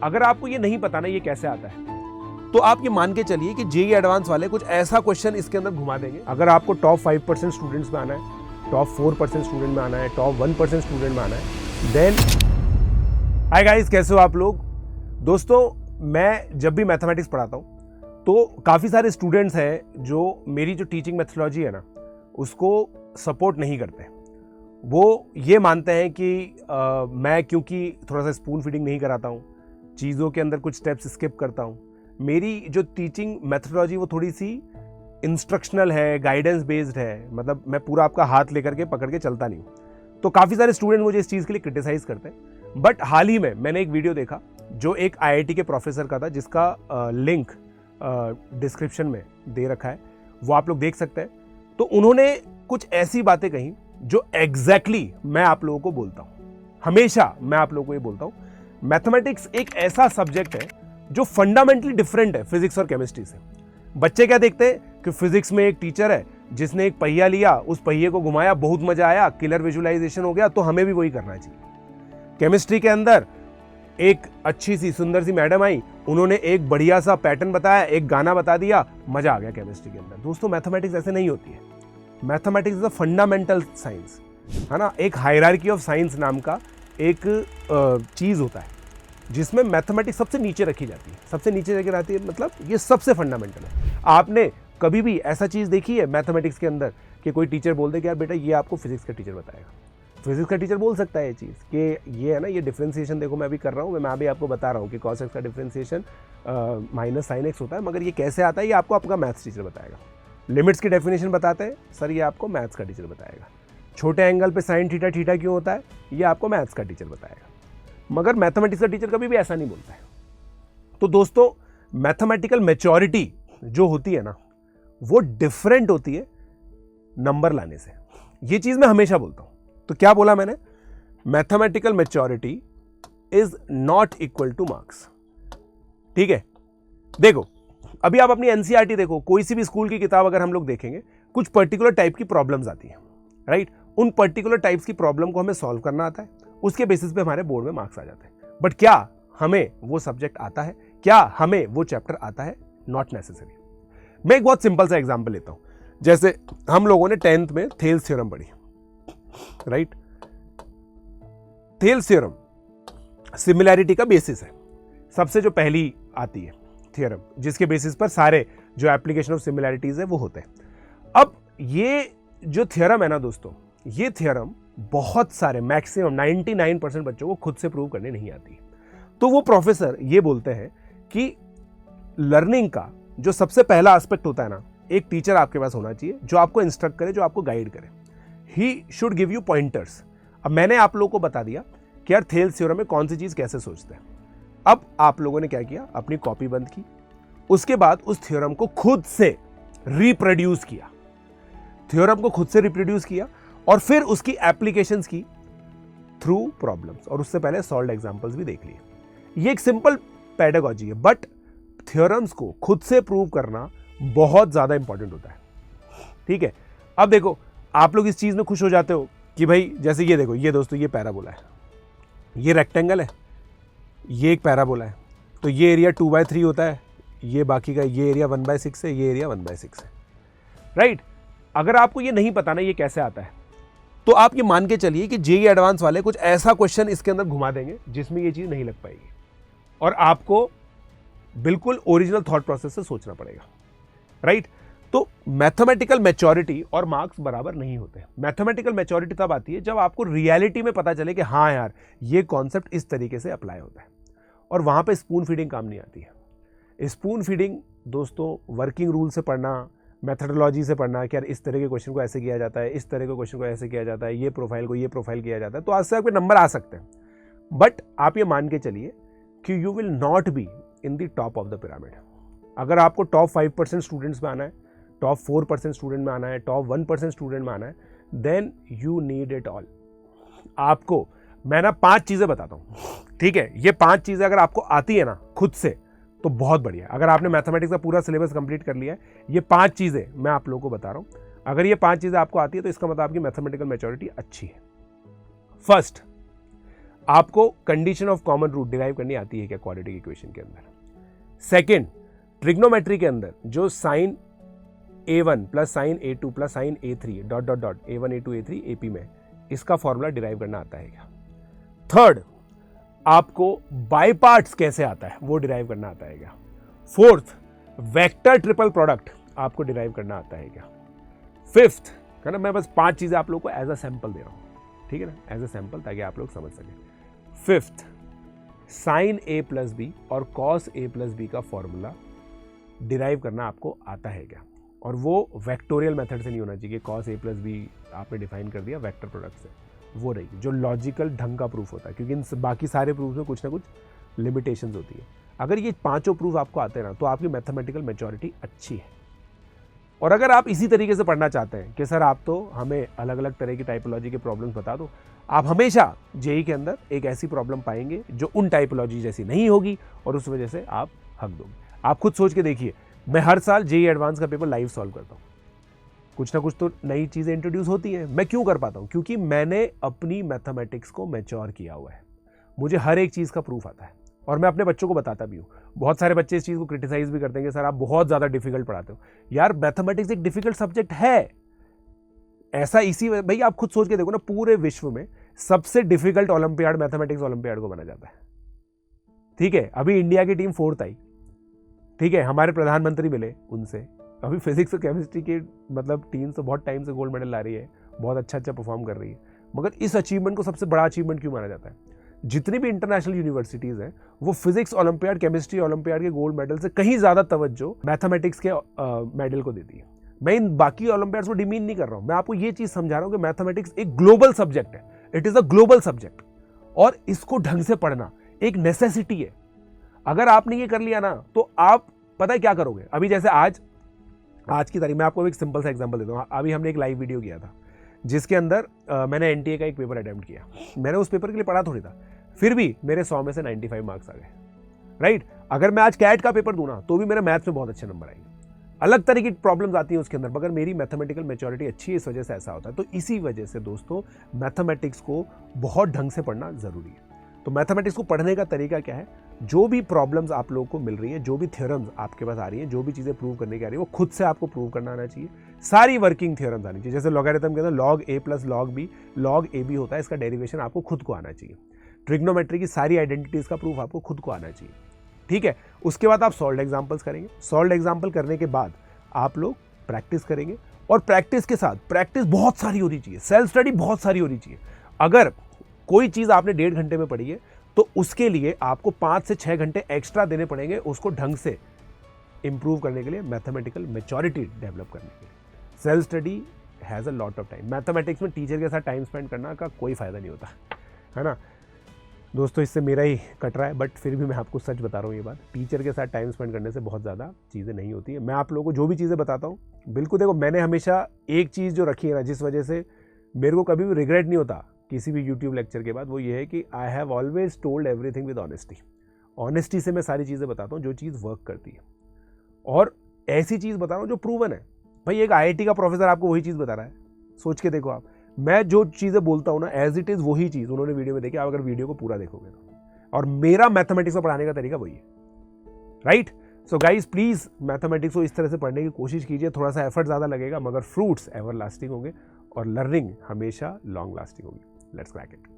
अगर आपको ये नहीं पता ना ये कैसे आता है, तो आप ये मान के चलिए कि जेईई एडवांस वाले कुछ ऐसा क्वेश्चन इसके अंदर घुमा देंगे। अगर आपको टॉप 5% स्टूडेंट्स में आना है, टॉप 4% स्टूडेंट में आना है, टॉप 1% स्टूडेंट में आना है, देन हाय गाइस, कैसे हो आप लोग। दोस्तों, मैं जब भी मैथमेटिक्स पढ़ाता हूँ तो काफ़ी सारे स्टूडेंट्स हैं जो मेरी जो टीचिंग मेथोडोलॉजी है ना उसको सपोर्ट नहीं करते। वो ये मानते हैं कि मैं क्योंकि थोड़ा सा स्पून फीडिंग नहीं कराता हूँ, चीज़ों के अंदर कुछ स्टेप्स स्किप करता हूँ, मेरी जो टीचिंग मेथोडोलॉजी वो थोड़ी सी इंस्ट्रक्शनल है, गाइडेंस बेस्ड है, मतलब मैं पूरा आपका हाथ लेकर के पकड़ के चलता नहीं हूँ। तो काफ़ी सारे स्टूडेंट मुझे इस चीज़ के लिए क्रिटिसाइज करते हैं। बट हाल ही में मैंने एक वीडियो देखा जो एक आईआईटी के प्रोफेसर का था, जिसका लिंक डिस्क्रिप्शन में दे रखा है, वो आप लोग देख सकते हैं। तो उन्होंने कुछ ऐसी बातें कही जो एग्जैक्टली मैं आप लोगों को बोलता हूँ, हमेशा मैं आप लोगों को ये बोलता हूँ। मैथमेटिक्स एक ऐसा सब्जेक्ट है जो फंडामेंटली डिफरेंट है फिजिक्स और केमिस्ट्री से। बच्चे क्या देखते हैं कि फिजिक्स में एक टीचर है जिसने एक पहिया लिया, उस पहिए को घुमाया, बहुत मजा आया, किलर विजुअलाइजेशन हो गया, तो हमें भी वही करना चाहिए। केमिस्ट्री के अंदर एक अच्छी सी सुंदर सी मैडम आई, उन्होंने एक बढ़िया सा पैटर्न बताया, एक गाना बता दिया, मजा आ गया केमिस्ट्री के अंदर। दोस्तों, मैथमेटिक्स ऐसे नहीं होती है। Mathematics is a fundamental science, है ना। एक हायरार्की ऑफ साइंस नाम का एक चीज होता है जिसमें मैथमेटिक्स सबसे नीचे रखी जाती है। सबसे नीचे रखी जाती है मतलब ये सबसे फंडामेंटल है। आपने कभी भी ऐसा चीज देखी है मैथमेटिक्स के अंदर कि कोई टीचर बोल दे कि यार बेटा ये आपको फिजिक्स का टीचर बताएगा। फिजिक्स का टीचर बोल सकता है ये चीज़ कि ये है ना, ये डिफरेंशिएशन देखो मैं अभी कर रहा हूँ, मैं अभी आपको बता रहा हूँ कि cos x का डिफरेंशिएशन माइनस sin x होता है, मगर ये कैसे आता है ये आपको आपका मैथ्स टीचर बताएगा। लिमिट्स की डेफिनेशन बताते हैं सर, ये आपको मैथ्स का टीचर बताएगा। छोटे एंगल पे साइन थीटा थीटा क्यों होता है, ये आपको मैथ्स का टीचर बताएगा। मगर मैथमेटिक्स का टीचर कभी भी ऐसा नहीं बोलता है। तो दोस्तों, मैथमेटिकल मैच्योरिटी जो होती है ना वो डिफरेंट होती है नंबर लाने से। ये चीज़ मैं हमेशा बोलता हूँ। तो क्या बोला मैंने, mathematical maturity is not equal two marks. ठीक है, देखो अभी आप अपनी एनसीईआरटी देखो, कोई सी भी स्कूल की किताब अगर हम लोग देखेंगे, कुछ पर्टिकुलर टाइप की प्रॉब्लम्स आती हैं, राइट। उन पर्टिकुलर टाइप्स की प्रॉब्लम को हमें सॉल्व करना आता है, उसके बेसिस पे हमारे बोर्ड में मार्क्स आ जाते हैं। बट क्या हमें वो सब्जेक्ट आता है, क्या हमें वो चैप्टर आता है? Not necessary. मैं एक बहुत सिंपल सा एग्जाम्पल लेता हूं। जैसे हम लोगों ने 10th में थेल्स थ्योरम पढ़ी, राइट। थेल्स थ्योरम सिमिलैरिटी का बेसिस है, सबसे जो पहली आती है थ्योरम, जिसके बेसिस पर सारे जो एप्लीकेशन ऑफ सिमिलैरिटीज है वो होते हैं। अब ये जो थ्योरम है ना दोस्तों, ये थ्योरम बहुत सारे मैक्सिमम 99% बच्चों को खुद से प्रूव करने नहीं आती। तो वो प्रोफेसर ये बोलते हैं कि लर्निंग का जो सबसे पहला एस्पेक्ट होता है ना, एक टीचर आपके पास होना चाहिए जो आपको इंस्ट्रक्ट करे, जो आपको गाइड करे। He should give you pointers. अब मैंने आप लोगों को बता दिया कि यार थेल्स थ्योरम में कौन सी चीज कैसे सोचते हैं। अब आप लोगों ने क्या किया, अपनी कॉपी बंद की, उसके बाद उस थ्योरम को खुद से रिप्रोड्यूस किया, थ्योरम को खुद से रिप्रोड्यूस किया, और फिर उसकी एप्लीकेशंस की थ्रू प्रॉब्लम्स, और उससे पहले सॉल्व्ड एग्जांपल्स भी देख लिए। ये एक सिंपल पेडागॉजी है, बट थ्योरम्स को खुद से प्रूव करना बहुत ज्यादा इंपॉर्टेंट होता है। ठीक है, अब देखो आप लोग इस चीज में खुश हो जाते हो कि भाई जैसे ये देखो, ये दोस्तों ये पैराबोला है, ये रेक्टेंगल है, ये एक पैराबोला है, तो ये एरिया 2/3 होता है, ये बाकी का ये एरिया 1/6 है, ये एरिया 1/6 है, राइट। अगर आपको ये नहीं पता ना ये कैसे आता है, तो आप ये मान के चलिए कि जेईई एडवांस वाले कुछ ऐसा क्वेश्चन इसके अंदर घुमा देंगे जिसमें ये चीज नहीं लग पाएगी, और आपको बिल्कुल ओरिजिनल थॉट प्रोसेस से सोचना पड़ेगा, राइट। तो मैथमेटिकल मैच्योरिटी और मार्क्स बराबर नहीं होते। मैथमेटिकल मैच्योरिटी तब आती है जब आपको रियलिटी में पता चले कि हाँ यार ये कॉन्सेप्ट इस तरीके से अप्लाई होता है, और वहां पे स्पून फीडिंग काम नहीं आती है। स्पून फीडिंग दोस्तों वर्किंग रूल से पढ़ना, मेथडोलॉजी से पढ़ना कि यार इस तरह के क्वेश्चन को ऐसे किया जाता है, इस तरह के क्वेश्चन को ऐसे किया जाता है, ये प्रोफाइल को ये प्रोफाइल किया जाता है, तो आज से आपके नंबर आ सकते हैं। बट आप ये मान के चलिए कि you will not be in the top of the pyramid. अगर आपको टॉप 5% स्टूडेंट्स में आना है, टॉप 4% स्टूडेंट में आना है, टॉप 1% स्टूडेंट में आना है, then you need it all. आपको मैं ना 5 चीजें बताता हूँ, ठीक है। ये 5 चीजें अगर आपको आती है ना खुद से तो बहुत बढ़िया। अगर आपने मैथमेटिक्स का पूरा सिलेबस कंप्लीट कर लिया है, ये 5 चीजें मैं आप लोगों को बता रहा हूँ, अगर ये 5 चीजें आपको आती है तो इसका मतलब आपकी मैथमेटिकल मैच्योरिटी अच्छी है। फर्स्ट, आपको condition of common root derive करनी आती है क्या क्वाड्रेटिक इक्वेशन के अंदर? सेकेंड, ट्रिग्नोमेट्री के अंदर जो sine A1 plus sine A2 plus sine A3 dot dot dot A1 A2 A3 AP में, इसका फॉर्मूला डिराइव करना आता है क्या? थर्ड, आपको बाय पार्ट्स कैसे आता है वो डिराइव करना आता है क्या? फोर्थ, वेक्टर ट्रिपल प्रोडक्ट आपको डिराइव करना आता है क्या? फिफ्थ, है ना, मैं बस 5 चीजें आप लोगों को एज अ सैंपल दे रहा हूं, ठीक है ना, एज अ सैंपल, ताकि आप लोग समझ सकें। Fifth, sine A plus B और कॉस A प्लस बी का फॉर्मूला डिराइव करना आपको आता है क्या? और वो वेक्टोरियल मेथड से नहीं होना चाहिए, कॉस A प्लस बी आपने डिफाइन कर दिया वेक्टर प्रोडक्ट से, वो रही जो लॉजिकल ढंग का प्रूफ होता है, क्योंकि इन बाकी सारे प्रूफ में कुछ ना कुछ लिमिटेशंस होती है। अगर ये 5 प्रूफ आपको आते हैं ना, तो आपकी मैथमेटिकल मैच्योरिटी अच्छी है। और अगर आप इसी तरीके से पढ़ना चाहते हैं कि सर आप तो हमें अलग अलग तरह की टाइपोलॉजी के प्रॉब्लम्स बता दो, आप हमेशा जेई के अंदर एक ऐसी प्रॉब्लम पाएंगे जो उन टाइपोलॉजी जैसी नहीं होगी और उस वजह से आप हक दोगे। आप खुद सोच के देखिए, मैं हर साल जेई एडवांस का पेपर लाइव सॉल्व करता हूँ, कुछ ना कुछ तो नई चीज़ें इंट्रोड्यूस होती हैं। मैं क्यों कर पाता हूँ? क्योंकि मैंने अपनी मैथमेटिक्स को मैच्योर किया हुआ है, मुझे हर एक चीज़ का प्रूफ आता है और मैं अपने बच्चों को बताता भी हूँ। बहुत सारे बच्चे इस चीज़ को क्रिटिसाइज भी करते हैं कि सर आप बहुत ज़्यादा डिफिकल्ट पढ़ाते हो। यार मैथमेटिक्स एक डिफिकल्ट सब्जेक्ट है, ऐसा इसी भाई आप खुद सोच के देखो ना, पूरे विश्व में सबसे डिफिकल्ट ओलंपियाड मैथमेटिक्स ओलंपियाड को माना जाता है, ठीक है। अभी इंडिया की टीम 4th आई, ठीक है, हमारे प्रधानमंत्री मिले उनसे, अभी फिजिक्स और केमिस्ट्री की मतलब टीम से बहुत टाइम से गोल्ड मेडल ला रही है, बहुत अच्छा परफॉर्म कर रही है। मगर इस अचीवमेंट को सबसे बड़ा अचीवमेंट क्यों माना जाता है? जितनी भी इंटरनेशनल यूनिवर्सिटीज हैं वो फिजिक्स ओलंपियाड, केमिस्ट्री ओलंपियाड के गोल्ड मेडल से कहीं ज्यादा तवज्जो मैथमेटिक्स के मेडल को देती है। मैं इन बाकी ओलंपियाड्स को डिमीन नहीं कर रहा हूं, मैं आपको ये चीज समझा रहा हूं कि मैथमेटिक्स एक ग्लोबल सब्जेक्ट है, it is a global subject और इसको ढंग से पढ़ना एक नेसेसिटी है। अगर आपने ये कर लिया ना तो आप पता है क्या करोगे। अभी जैसे आज की तारीख में आपको एक सिंपल सा एग्जांपल देता हूँ। अभी हमने एक लाइव वीडियो किया था जिसके अंदर मैंने एनटीए का एक पेपर अटेम्प्ट किया। मैंने उस पेपर के लिए पढ़ा थोड़ी था, फिर भी मेरे 100 में से 95 मार्क्स आ गए, राइट। अगर मैं आज कैट का पेपर दूँ ना तो भी मेरे मैथ्स में बहुत अच्छे नंबर आएंगे। अलग तरह की प्रॉब्लम्स आती हैं उसके अंदर, मगर मेरी मैथमेटिकल मैच्योरिटी अच्छी है, इस वजह से ऐसा होता है। तो इसी वजह से दोस्तों मैथमेटिक्स को बहुत ढंग से पढ़ना जरूरी है। तो मैथमेटिक्स को पढ़ने का तरीका क्या है? जो भी प्रॉब्लम्स आप लोगों को मिल रही है, जो भी थ्योरम्स आपके पास आ रही हैं, जो भी चीज़ें प्रूव करने की आ रही है, वो खुद से आपको प्रूव करना आना चाहिए। सारी वर्किंग थ्योरम्स आनी चाहिए। जैसे लॉगरिथम के अंदर log a plus log b log ab होता है, इसका डेरिवेशन आपको खुद को आना चाहिए। ट्रिग्नोमेट्री की सारी आइडेंटिटीज का प्रूफ आपको खुद को आना चाहिए, ठीक है। उसके बाद आप सॉल्व्ड एग्जाम्पल्स करेंगे। सॉल्व्ड एग्जाम्पल करने के बाद आप लोग प्रैक्टिस करेंगे और प्रैक्टिस के साथ प्रैक्टिस बहुत सारी होनी चाहिए, सेल्फ स्टडी बहुत सारी होनी चाहिए। अगर कोई चीज़ आपने 1.5 घंटे में पढ़ी है तो उसके लिए आपको 5 से 6 घंटे एक्स्ट्रा देने पड़ेंगे उसको ढंग से इंप्रूव करने के लिए, मैथमेटिकल मैच्योरिटी डेवलप करने के लिए। Self study has a lot of time. Mathematics में टीचर के साथ टाइम स्पेंड करना का कोई फ़ायदा नहीं होता, है ना दोस्तों। इससे मेरा ही कट रहा है, बट फिर भी मैं आपको सच बता रहा हूँ ये बात, टीचर के साथ टाइम स्पेंड करने से बहुत ज़्यादा चीज़ें नहीं होती है। मैं आप लोगों को जो भी चीज़ें बताता हूँ, बिल्कुल देखो, मैंने हमेशा एक चीज़ जो रखी है ना, जिस वजह से मेरे को कभी भी रिग्रेट नहीं होता किसी भी यूट्यूब लेक्चर के बाद, वो ये है कि I have always told everything with honesty. Honesty से मैं सारी चीज़ें बताता हूँ जो चीज़ वर्क करती है, और ऐसी चीज़ बता रहा हूँ जो प्रूवन है। भाई एक IIT का प्रोफेसर आपको वही चीज़ बता रहा है, सोच के देखो आप। मैं जो चीज़ें बोलता हूँ ना, एज इट इज़ वही चीज़ उन्होंने वीडियो में देखी, आप अगर वीडियो को पूरा देखोगे तो। और मेरा मैथमेटिक्स को पढ़ाने का तरीका वही है, right. So guys please mathematics को इस तरह से पढ़ने की कोशिश कीजिए। थोड़ा सा एफर्ट ज़्यादा लगेगा, मगर फ्रूट्स एवर लास्टिंग होंगे और लर्निंग हमेशा लॉन्ग लास्टिंग होगी। Let's crack it.